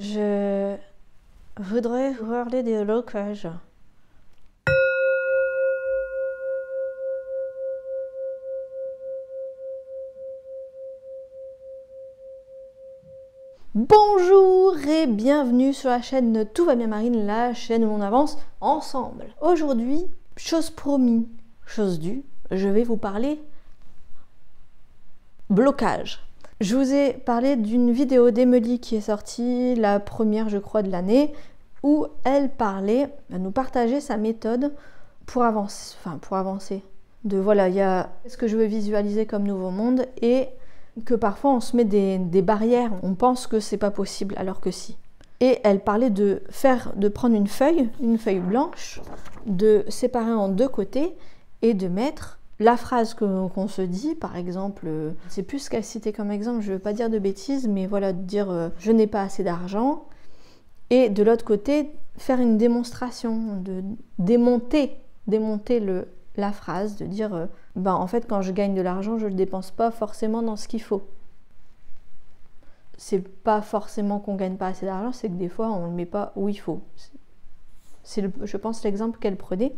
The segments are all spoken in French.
Je voudrais vous parler des blocages. Bonjour et bienvenue sur la chaîne Tout va bien Marine, la chaîne où on avance ensemble. Aujourd'hui, chose promis, chose due, je vais vous parler blocage. Je vous ai parlé d'une vidéo d'Emily qui est sortie, la première je crois de l'année, où elle nous partageait sa méthode pour avancer. De voilà, il y a ce que je veux visualiser comme nouveau monde et que parfois on se met des barrières, on pense que c'est pas possible alors que si. Et elle parlait de prendre une feuille blanche, de séparer en deux côtés et de mettre la phrase qu'on se dit, par exemple, c'est plus ce qu'elle citait comme exemple, je ne veux pas dire de bêtises, mais voilà, de dire je n'ai pas assez d'argent. Et de l'autre côté, faire une démonstration, de démonter la phrase, de dire en fait, quand je gagne de l'argent, je ne le dépense pas forcément dans ce qu'il faut. C'est pas forcément qu'on gagne pas assez d'argent, c'est que des fois, on ne le met pas où il faut. C'est, je pense, l'exemple qu'elle prenait.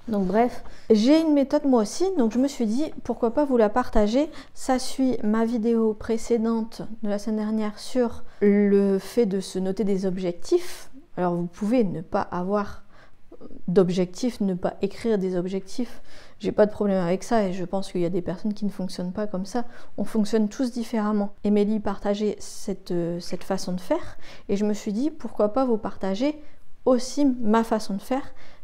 Donc bref, j'ai une méthode moi aussi, donc je me suis dit pourquoi pas vous la partager. Ça suit ma vidéo précédente de la semaine dernière sur le fait de se noter des objectifs. Alors vous pouvez ne pas avoir d'objectifs, ne pas écrire des objectifs. J'ai pas de problème avec ça et je pense qu'il y a des personnes qui ne fonctionnent pas comme ça. On fonctionne tous différemment. Émilie partageait cette façon de faire et je me suis dit pourquoi pas vous partager aussi ma façon de faire.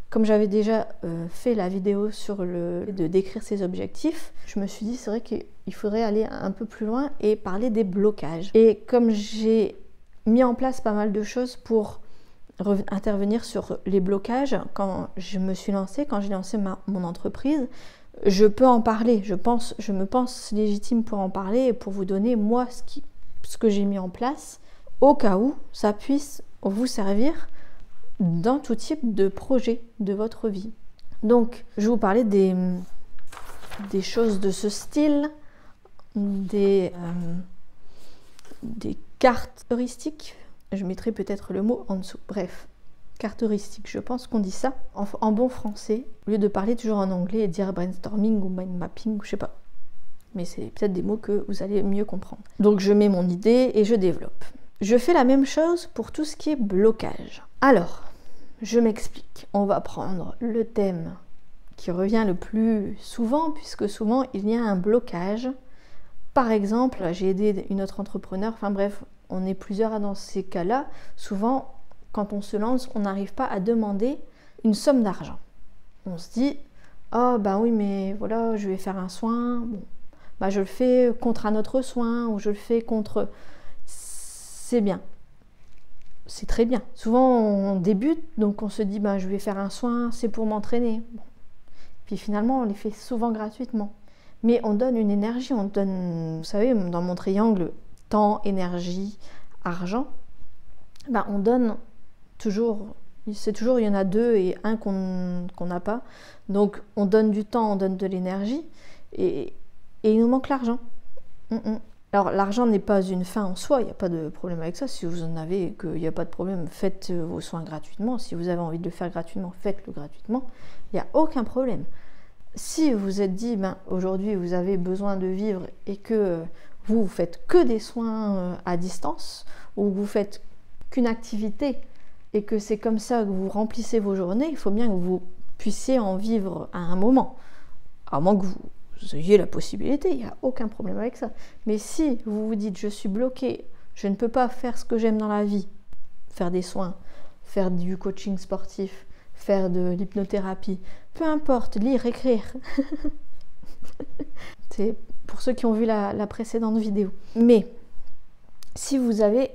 Comme j'avais déjà fait la vidéo sur de décrire ses objectifs, je me suis dit c'est vrai qu'il faudrait aller un peu plus loin et parler des blocages. Et comme j'ai mis en place pas mal de choses pour intervenir sur les blocages, quand j'ai lancé mon entreprise, je peux en parler. Je me pense légitime pour en parler et pour vous donner moi ce que j'ai mis en place au cas où ça puisse vous servir dans tout type de projet de votre vie. Donc, je vais vous parler des choses de ce style, des cartes heuristiques. Je mettrai peut-être le mot en dessous. Bref, cartes heuristiques, je pense qu'on dit ça en bon français, au lieu de parler toujours en anglais et dire brainstorming ou mind mapping, ou je sais pas. Mais c'est peut-être des mots que vous allez mieux comprendre. Donc, je mets mon idée et je développe. Je fais la même chose pour tout ce qui est blocage. Alors, je m'explique. On va prendre le thème qui revient le plus souvent, puisque souvent il y a un blocage. Par exemple, j'ai aidé une autre entrepreneur, enfin bref, on est plusieurs dans ces cas-là. Souvent, quand on se lance, on n'arrive pas à demander une somme d'argent. On se dit, oh ben oui, mais voilà, je vais faire un soin, bon, je le fais contre un autre soin, ou je le fais contre... C'est bien. C'est très bien. Souvent, on débute, donc on se dit, je vais faire un soin, c'est pour m'entraîner. Bon. Puis finalement, on les fait souvent gratuitement. Mais on donne une énergie, on donne, vous savez, dans mon triangle, temps, énergie, argent, on donne toujours, il y en a deux et un qu'on n'a pas. Donc, on donne du temps, on donne de l'énergie et il nous manque l'argent. Alors, l'argent n'est pas une fin en soi, il n'y a pas de problème avec ça. Si vous en avez et qu'il n'y a pas de problème, faites vos soins gratuitement. Si vous avez envie de le faire gratuitement, faites-le gratuitement. Il n'y a aucun problème. Si vous êtes dit, aujourd'hui, vous avez besoin de vivre et que vous faites que des soins à distance ou vous faites qu'une activité et que c'est comme ça que vous remplissez vos journées, il faut bien que vous puissiez en vivre à un moment. À moins que vous ayez la possibilité, il n'y a aucun problème avec ça. Mais si vous vous dites je suis bloqué, je ne peux pas faire ce que j'aime dans la vie, faire des soins, faire du coaching sportif, faire de l'hypnothérapie, peu importe, lire, écrire. C'est pour ceux qui ont vu la précédente vidéo. Mais si vous avez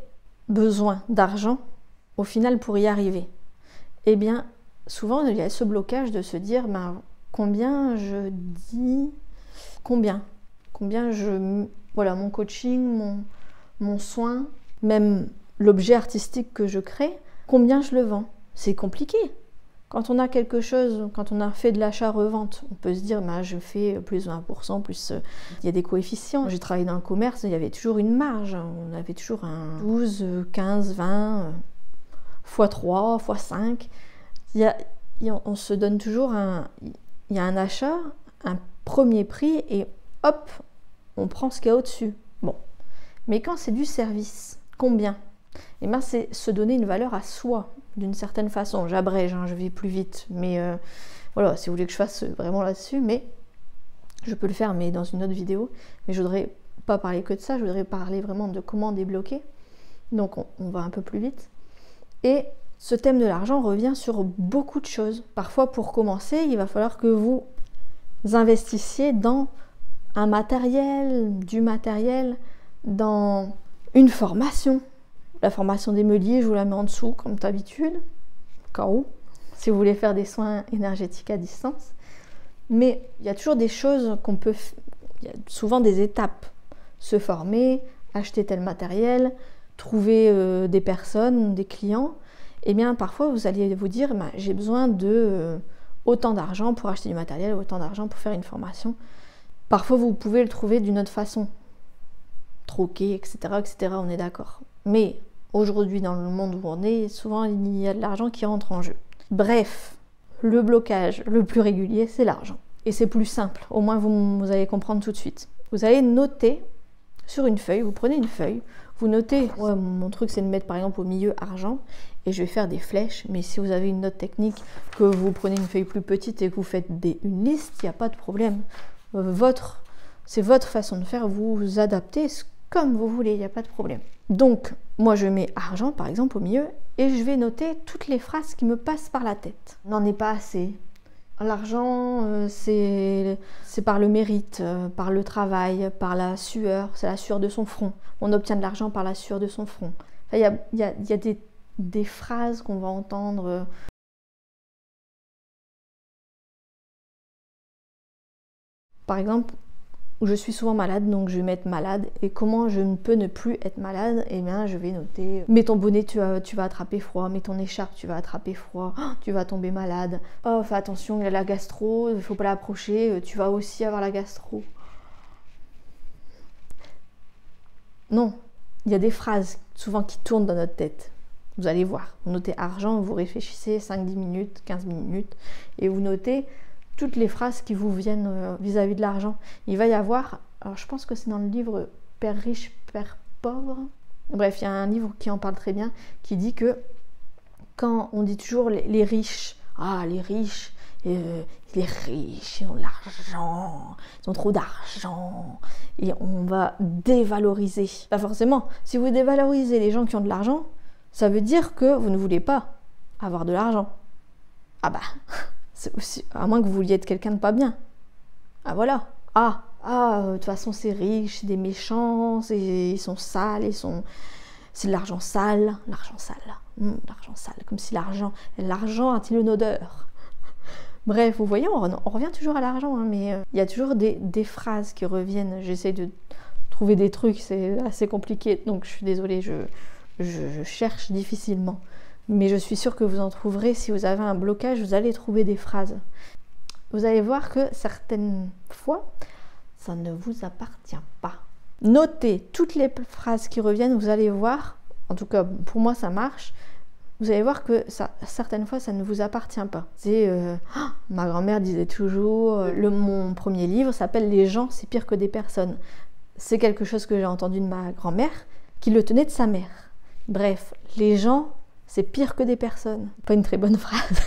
besoin d'argent, au final pour y arriver, eh bien souvent il y a ce blocage de se dire combien je dis... Combien voilà, mon coaching, mon soin, même l'objet artistique que je crée, combien je le vends? C'est compliqué. Quand on a quelque chose, quand on a fait de l'achat-revente, on peut se dire bah, je fais plus 20%, plus il y a des coefficients. J'ai travaillé dans le commerce, il y avait toujours une marge. On avait toujours un 12, 15, 20, x3, x5. On se donne toujours il y a un achat, un premier prix et hop, on prend ce qu'il y a au-dessus. Bon. Mais quand c'est du service, combien? Eh bien, c'est se donner une valeur à soi, d'une certaine façon. J'abrège, hein, je vais plus vite, mais voilà, si vous voulez que je fasse vraiment là-dessus, mais je peux le faire, mais dans une autre vidéo. Mais je voudrais pas parler que de ça, je voudrais parler vraiment de comment débloquer. Donc, on va un peu plus vite. Et ce thème de l'argent revient sur beaucoup de choses. Parfois, pour commencer, il va falloir que vous investissiez dans un matériel, du matériel, dans une formation. La formation des meuliers, je vous la mets en dessous, comme d'habitude, au cas où, si vous voulez faire des soins énergétiques à distance. Mais il y a toujours des choses qu'on peut... Il y a souvent des étapes. Se former, acheter tel matériel, trouver des personnes, des clients. Eh bien, parfois, vous allez vous dire, bah, j'ai besoin de autant d'argent pour acheter du matériel, autant d'argent pour faire une formation. Parfois, vous pouvez le trouver d'une autre façon. Troquer, etc., etc., on est d'accord. Mais aujourd'hui, dans le monde où on est, souvent, il y a de l'argent qui rentre en jeu. Bref, le blocage le plus régulier, c'est l'argent. Et c'est plus simple, au moins vous allez comprendre tout de suite. Vous allez noter sur une feuille, vous prenez une feuille, vous notez, ouais, mon truc c'est de mettre par exemple au milieu argent, et je vais faire des flèches, mais si vous avez une autre technique, que vous prenez une feuille plus petite et que vous faites une liste, il n'y a pas de problème. C'est votre façon de faire, vous adaptez comme vous voulez, il n'y a pas de problème. Donc, moi je mets argent par exemple au milieu et je vais noter toutes les phrases qui me passent par la tête. N'en est pas assez. L'argent, c'est par le mérite, par le travail, par la sueur, c'est la sueur de son front. On obtient de l'argent par la sueur de son front. Enfin, il y a des phrases qu'on va entendre. Par exemple, je suis souvent malade, donc je vais mettre malade. Et comment je ne peux ne plus être malade? Eh bien, je vais noter, mets ton bonnet, tu vas attraper froid. Mets ton écharpe, tu vas attraper froid. Oh, tu vas tomber malade. Oh, fais attention, il y a la gastro, il ne faut pas l'approcher. Tu vas aussi avoir la gastro. Non, il y a des phrases souvent qui tournent dans notre tête. Vous allez voir, vous notez argent, vous réfléchissez 5-10 minutes, 15 minutes, et vous notez toutes les phrases qui vous viennent vis-à-vis de l'argent. Il va y avoir, alors je pense que c'est dans le livre Père riche, Père pauvre. Bref, il y a un livre qui en parle très bien, qui dit que quand on dit toujours les riches, les riches, ils ont de l'argent, ils ont trop d'argent, et on va dévaloriser. Pas forcément, si vous dévalorisez les gens qui ont de l'argent, ça veut dire que vous ne voulez pas avoir de l'argent. Ah bah... C'est aussi, à moins que vous vouliez être quelqu'un de pas bien. Ah voilà. De toute façon c'est riche, c'est des méchants, ils sont sales, c'est de l'argent sale. L'argent sale, comme si l'argent a-t-il une odeur. Bref, vous voyez, on revient toujours à l'argent, hein, mais il y a toujours des phrases qui reviennent. J'essaie de trouver des trucs, c'est assez compliqué, donc je suis désolée, je cherche difficilement. Mais je suis sûre que vous en trouverez. Si vous avez un blocage, vous allez trouver des phrases. Vous allez voir que certaines fois, ça ne vous appartient pas. Notez toutes les phrases qui reviennent, vous allez voir, en tout cas pour moi ça marche, vous allez voir que certaines fois ça ne vous appartient pas. C'est ma grand-mère disait toujours, mon premier livre s'appelle « Les gens, c'est pire que des personnes ». C'est quelque chose que j'ai entendu de ma grand-mère, qui le tenait de sa mère. Bref, les gens... c'est pire que des personnes. Pas une très bonne phrase.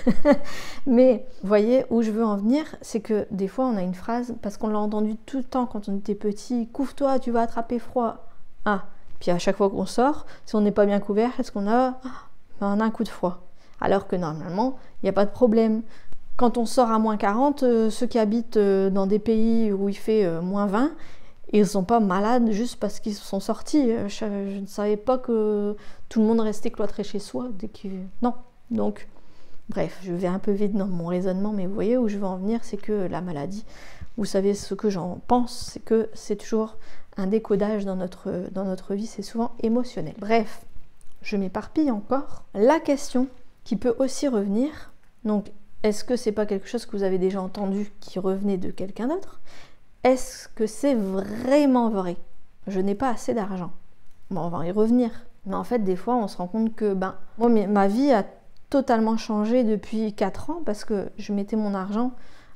Mais vous voyez où je veux en venir, c'est que des fois on a une phrase, parce qu'on l'a entendue tout le temps quand on était petit, couvre-toi, tu vas attraper froid. Puis à chaque fois qu'on sort, si on n'est pas bien couvert, est-ce qu'on a un coup de froid? Alors que normalement, il n'y a pas de problème. Quand on sort à moins 40, ceux qui habitent dans des pays où il fait moins 20, ils ne sont pas malades juste parce qu'ils sont sortis. Je ne savais pas que tout le monde restait cloîtré chez soi. Non. Donc, bref, je vais un peu vite dans mon raisonnement, mais vous voyez où je veux en venir, c'est que la maladie, vous savez ce que j'en pense, c'est que c'est toujours un décodage dans notre vie, c'est souvent émotionnel. Bref, je m'éparpille encore. La question qui peut aussi revenir, Donc, est-ce que c'est pas quelque chose que vous avez déjà entendu qui revenait de quelqu'un d'autre? Est-ce que c'est vraiment vrai? Je n'ai pas assez d'argent. Bon, on va y revenir. Mais en fait, des fois, on se rend compte que moi, ma vie a totalement changé depuis 4 ans parce que je mettais mon argent...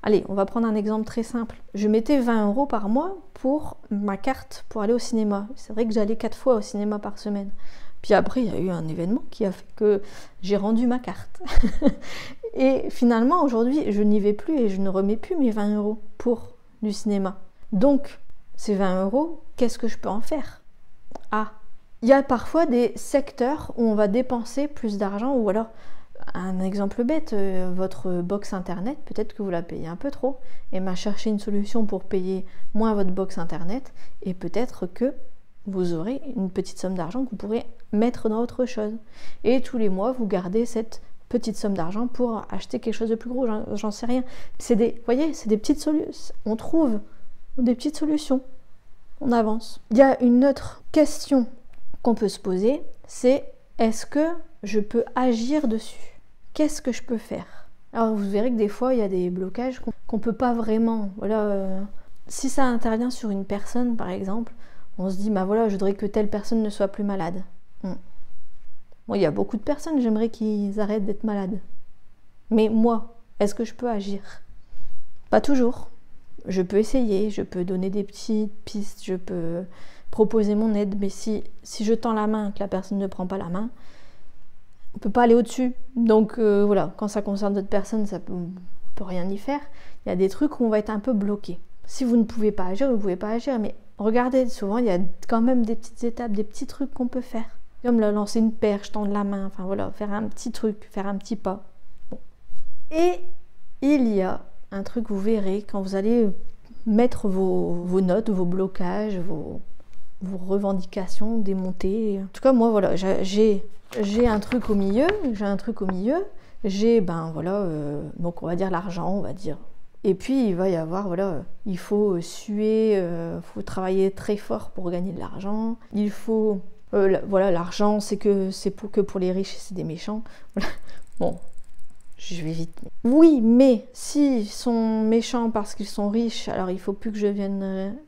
Allez, on va prendre un exemple très simple. Je mettais 20 € par mois pour ma carte pour aller au cinéma. C'est vrai que j'allais 4 fois au cinéma par semaine. Puis après, il y a eu un événement qui a fait que j'ai rendu ma carte. Et finalement, aujourd'hui, je n'y vais plus et je ne remets plus mes 20 € pour du cinéma. Donc, ces 20 €, qu'est-ce que je peux en faire? Ah, il y a parfois des secteurs où on va dépenser plus d'argent, ou alors, un exemple bête, votre box internet, peut-être que vous la payez un peu trop, et chercher une solution pour payer moins votre box internet, et peut-être que vous aurez une petite somme d'argent que vous pourrez mettre dans autre chose. Et tous les mois, vous gardez cette petite somme d'argent pour acheter quelque chose de plus gros, j'en sais rien. Vous voyez, c'est des petites solutions. On trouve des petites solutions. On avance. Il y a une autre question qu'on peut se poser, c'est est-ce que je peux agir dessus? Qu'est-ce que je peux faire? Alors vous verrez que des fois, il y a des blocages qu'on peut pas vraiment... si ça intervient sur une personne, par exemple, on se dit, je voudrais que telle personne ne soit plus malade. Bon, il y a beaucoup de personnes, j'aimerais qu'ils arrêtent d'être malades. Mais moi, est-ce que je peux agir? Pas toujours. Je peux essayer, je peux donner des petites pistes, je peux proposer mon aide, mais si je tends la main, que la personne ne prend pas la main, on peut pas aller au-dessus. Donc quand ça concerne d'autres personnes, on peut rien y faire. Il y a des trucs où on va être un peu bloqué. Si vous ne pouvez pas agir, vous ne pouvez pas agir, mais regardez, souvent il y a quand même des petites étapes, des petits trucs qu'on peut faire. Comme lancer une perche, tendre la main, faire un petit truc, faire un petit pas. Bon. Et il y a un truc, vous verrez, quand vous allez mettre vos notes, vos blocages, vos revendications, démonter. En tout cas, moi, j'ai un truc au milieu, donc on va dire l'argent, on va dire. Et puis, il va y avoir, il faut suer, faut travailler très fort pour gagner de l'argent. Il faut... l'argent, c'est que pour les riches, c'est des méchants. Bon, je vais vite. Oui, mais s'ils sont méchants parce qu'ils sont riches, alors il faut pas que je devienne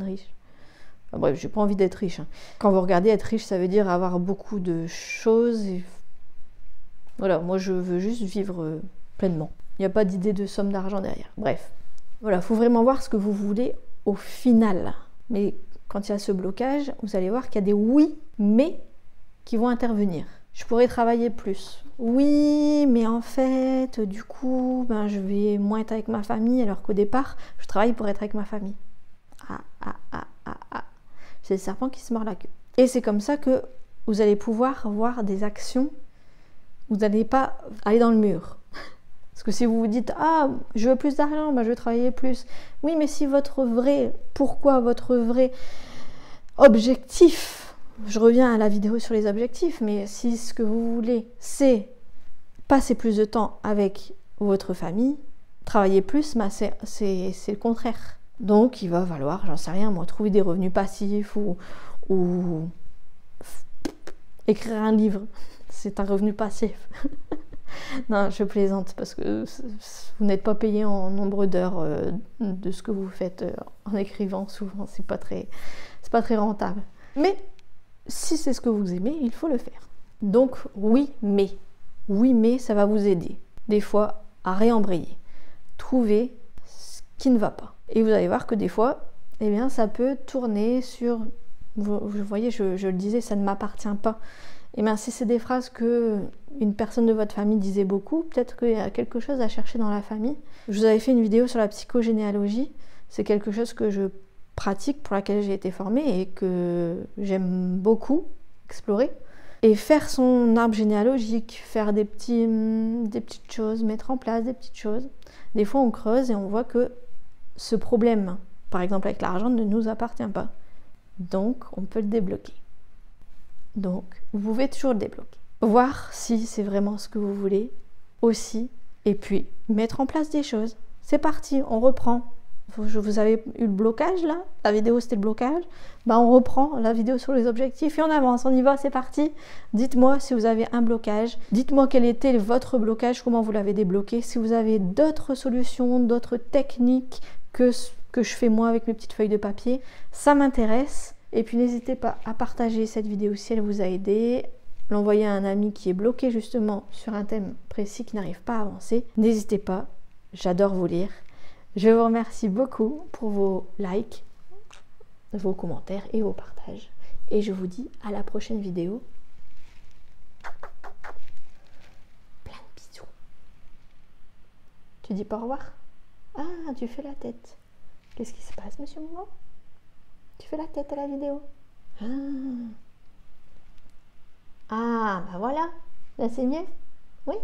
riche. Enfin, bref, j'ai pas envie d'être riche. Quand vous regardez être riche, ça veut dire avoir beaucoup de choses. Et... moi je veux juste vivre pleinement. Il n'y a pas d'idée de somme d'argent derrière. Bref, faut vraiment voir ce que vous voulez au final. Mais quand il y a ce blocage, vous allez voir qu'il y a des oui, mais qui vont intervenir. Je pourrais travailler plus. Oui, mais en fait, du coup, je vais moins être avec ma famille, alors qu'au départ, je travaille pour être avec ma famille. C'est le serpent qui se mord la queue. Et c'est comme ça que vous allez pouvoir voir des actions. Vous n'allez pas aller dans le mur. Parce que si vous vous dites, je veux plus d'argent, je veux travailler plus. Oui, mais si votre vrai objectif, je reviens à la vidéo sur les objectifs, mais si ce que vous voulez, c'est passer plus de temps avec votre famille, travailler plus, c'est le contraire. Donc, il va falloir, j'en sais rien, moi, trouver des revenus passifs ou écrire un livre. C'est un revenu passif. Non, je plaisante parce que vous n'êtes pas payé en nombre d'heures de ce que vous faites en écrivant. Souvent, c'est pas très rentable. Mais si c'est ce que vous aimez, il faut le faire. Donc, oui, mais ça va vous aider. Des fois, à réembrayer. Trouver ce qui ne va pas. Et vous allez voir que des fois, ça peut tourner sur... Vous voyez, je le disais, ça ne m'appartient pas. Si c'est des phrases que une personne de votre famille disait beaucoup, peut-être qu'il y a quelque chose à chercher dans la famille. Je vous avais fait une vidéo sur la psychogénéalogie. C'est quelque chose que je pratique, pour laquelle j'ai été formée et que j'aime beaucoup explorer. Et faire son arbre généalogique, faire des petites choses, mettre en place des petites choses. Des fois, on creuse et on voit que ce problème, par exemple avec l'argent, ne nous appartient pas. Donc, on peut le débloquer. Donc, vous pouvez toujours le débloquer. Voir si c'est vraiment ce que vous voulez aussi. Et puis, mettre en place des choses. C'est parti, on reprend. Vous avez eu le blocage là, la vidéo c'était le blocage, bah on reprend la vidéo sur les objectifs et on avance, on y va, c'est parti. Dites-moi si vous avez un blocage, dites-moi quel était votre blocage, comment vous l'avez débloqué, si vous avez d'autres solutions, d'autres techniques que je fais moi avec mes petites feuilles de papier, ça m'intéresse. Et puis n'hésitez pas à partager cette vidéo si elle vous a aidé, l'envoyer à un ami qui est bloqué justement sur un thème précis, qui n'arrive pas à avancer. N'hésitez pas, j'adore vous lire. Je vous remercie beaucoup pour vos likes, vos commentaires et vos partages. Et je vous dis à la prochaine vidéo. Plein de bisous. Tu dis pas au revoir? Ah, tu fais la tête. Qu'est-ce qui se passe, monsieur Momo? Tu fais la tête à la vidéo. Ah, bah voilà. Là, c'est mieux. Oui.